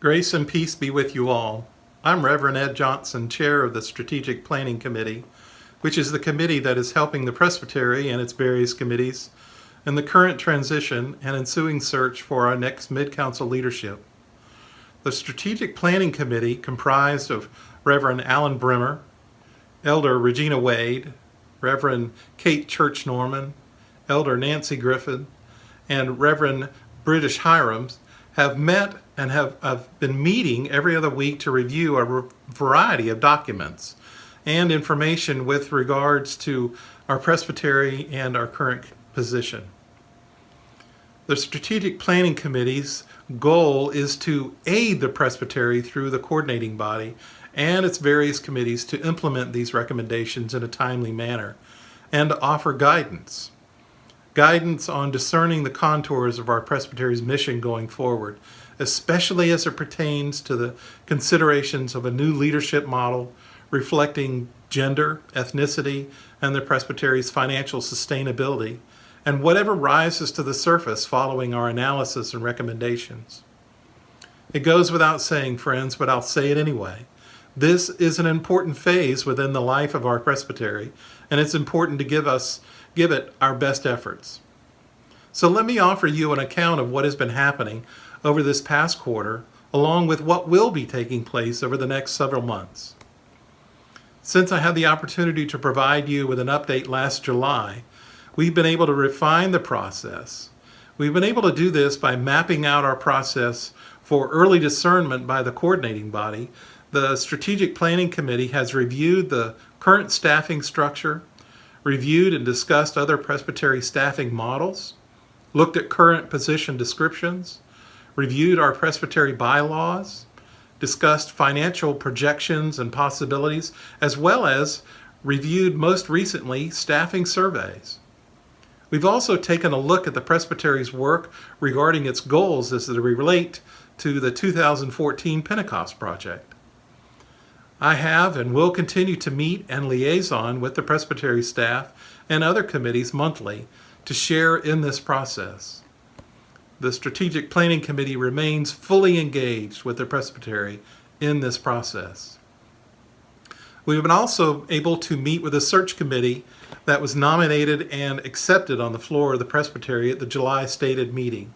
Grace and peace be with you all. I'm Reverend Ed Johnson, Chair of the Strategic Planning Committee, which is the committee that is helping the Presbytery and its various committees in the current transition and ensuing search for our next mid-council leadership. The Strategic Planning Committee, comprised of Reverend Alan Brimmer, Elder Regina Wade, Reverend Kate Church Norman, Elder Nancy Griffin, and Reverend British Hirams, have met and have been meeting every other week to review a variety of documents and information with regards to our presbytery and our current position. The Strategic Planning Committee's goal is to aid the presbytery through the coordinating body and its various committees to implement these recommendations in a timely manner and to offer guidance on discerning the contours of our presbytery's mission going forward, especially as it pertains to the considerations of a new leadership model reflecting gender, ethnicity, and the presbytery's financial sustainability, and whatever rises to the surface following our analysis and recommendations. It goes without saying, friends, but I'll say it anyway. This is an important phase within the life of our presbytery, and it's important to give it our best efforts. So let me offer you an account of what has been happening over this past quarter, along with what will be taking place over the next several months. Since I had the opportunity to provide you with an update last July, we've been able to refine the process. We've been able to do this by mapping out our process for early discernment by the coordinating body. The Strategic Planning Committee has reviewed the current staffing structure, reviewed and discussed other presbytery staffing models, looked at current position descriptions, reviewed our presbytery bylaws, discussed financial projections and possibilities, as well as reviewed most recently staffing surveys. We've also taken a look at the presbytery's work regarding its goals as they relate to the 2014 Pentecost Project. I have and will continue to meet and liaison with the presbytery staff and other committees monthly to share in this process. The Strategic Planning Committee remains fully engaged with the presbytery in this process. We've been also able to meet with a search committee that was nominated and accepted on the floor of the presbytery at the July stated meeting.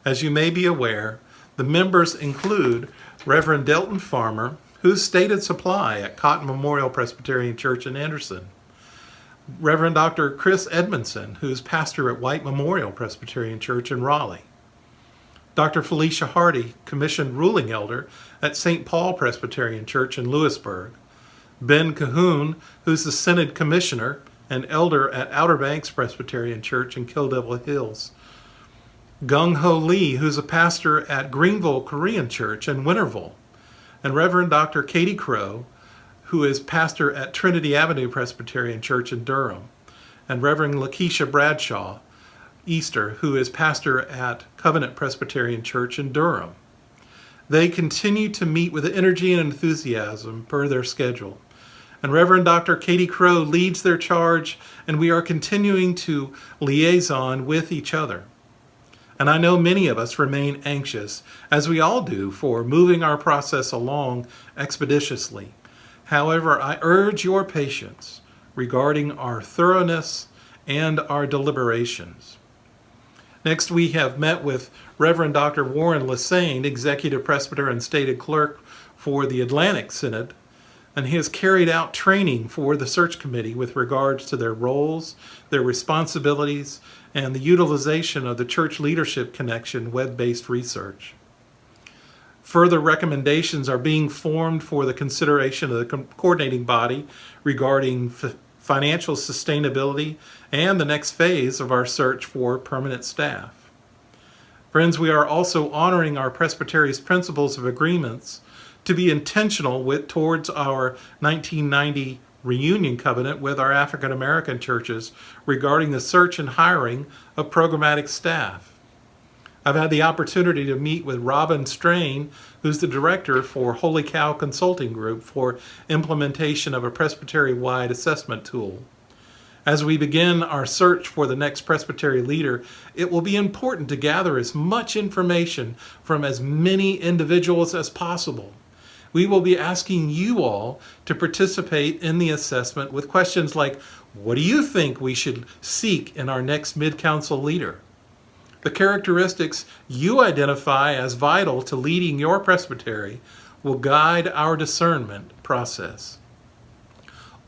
As you may be aware, the members include Reverend Delton Farmer, who's stated supply at Cotton Memorial Presbyterian Church in Anderson. Reverend Dr. Chris Edmondson, who's pastor at White Memorial Presbyterian Church in Raleigh. Dr. Felicia Hardy, commissioned ruling elder at St. Paul Presbyterian Church in Lewisburg. Ben Cahoon, who's the Synod commissioner and elder at Outer Banks Presbyterian Church in Kill Devil Hills. Gung Ho Lee, who's a pastor at Greenville Korean Church in Winterville. And Reverend Dr. Katie Crow, who is pastor at Trinity Avenue Presbyterian Church in Durham, and Reverend Lakeisha Bradshaw Easter, who is pastor at Covenant Presbyterian Church in Durham. They continue to meet with energy and enthusiasm per their schedule. And Reverend Dr. Katie Crow leads their charge, and we are continuing to liaison with each other. And I know many of us remain anxious, as we all do, for moving our process along expeditiously. However, I urge your patience regarding our thoroughness and our deliberations. Next, we have met with Reverend Dr. Warren Lassane, Executive Presbyter and Stated Clerk for the Atlantic Synod, and he has carried out training for the search committee with regards to their roles, their responsibilities, and the utilization of the Church Leadership Connection web-based research. Further recommendations are being formed for the consideration of the coordinating body regarding financial sustainability and the next phase of our search for permanent staff. Friends, we are also honoring our presbytery's principles of agreements to be intentional towards our 1990 reunion covenant with our African American churches regarding the search and hiring of programmatic staff. I've had the opportunity to meet with Robin Strain, who's the director for Holy Cow Consulting Group for implementation of a presbytery-wide assessment tool. As we begin our search for the next presbytery leader, it will be important to gather as much information from as many individuals as possible. We will be asking you all to participate in the assessment with questions like, what do you think we should seek in our next mid-council leader? The characteristics you identify as vital to leading your presbytery will guide our discernment process.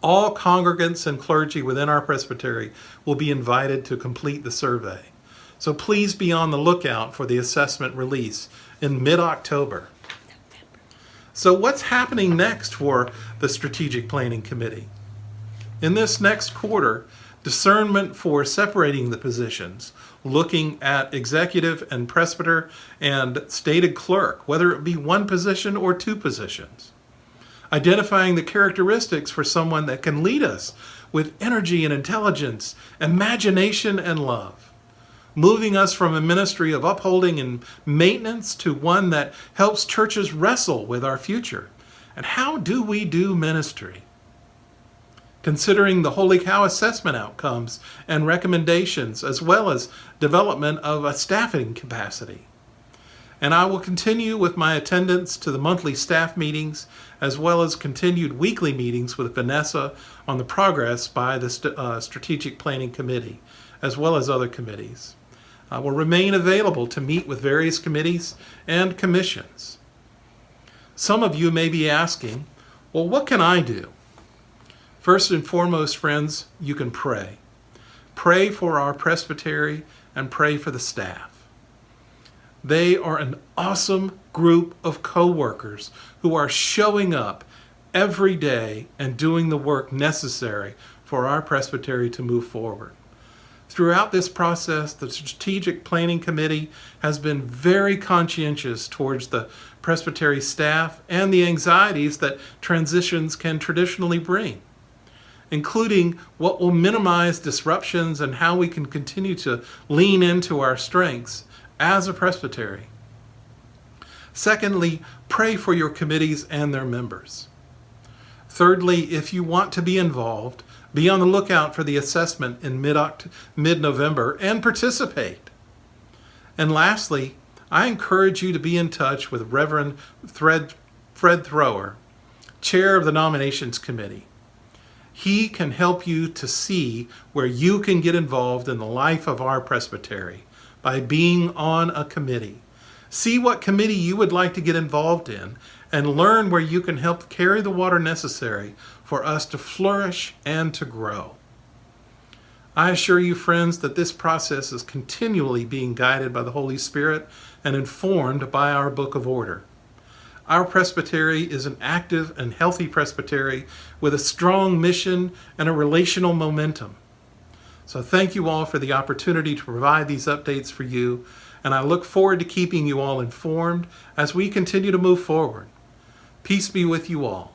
All congregants and clergy within our presbytery will be invited to complete the survey. So please be on the lookout for the assessment release in mid-October. So what's happening next for the Strategic Planning Committee? In this next quarter, discernment for separating the positions, looking at executive and presbyter and stated clerk, whether it be one position or two positions. Identifying the characteristics for someone that can lead us with energy and intelligence, imagination and love. Moving us from a ministry of upholding and maintenance to one that helps churches wrestle with our future. And how do we do ministry? Considering the Holy Cow assessment outcomes and recommendations, as well as development of a staffing capacity. And I will continue with my attendance to the monthly staff meetings, as well as continued weekly meetings with Vanessa on the progress by the Strategic Planning Committee, as well as other committees. I will remain available to meet with various committees and commissions. Some of you may be asking, well, what can I do? First and foremost, friends, you can pray. Pray for our presbytery and pray for the staff. They are an awesome group of co-workers who are showing up every day and doing the work necessary for our presbytery to move forward. Throughout this process, the Strategic Planning Committee has been very conscientious towards the presbytery staff and the anxieties that transitions can traditionally bring, including what will minimize disruptions and how we can continue to lean into our strengths as a presbytery. Secondly, pray for your committees and their members. Thirdly, if you want to be involved, be on the lookout for the assessment in mid-November and participate. And lastly, I encourage you to be in touch with Reverend Fred Thrower, Chair of the Nominations Committee. He can help you to see where you can get involved in the life of our presbytery by being on a committee. See what committee you would like to get involved in and learn where you can help carry the water necessary for us to flourish and to grow. I assure you, friends, that this process is continually being guided by the Holy Spirit and informed by our Book of Order. Our presbytery is an active and healthy presbytery with a strong mission and a relational momentum. So thank you all for the opportunity to provide these updates for you, and I look forward to keeping you all informed as we continue to move forward. Peace be with you all.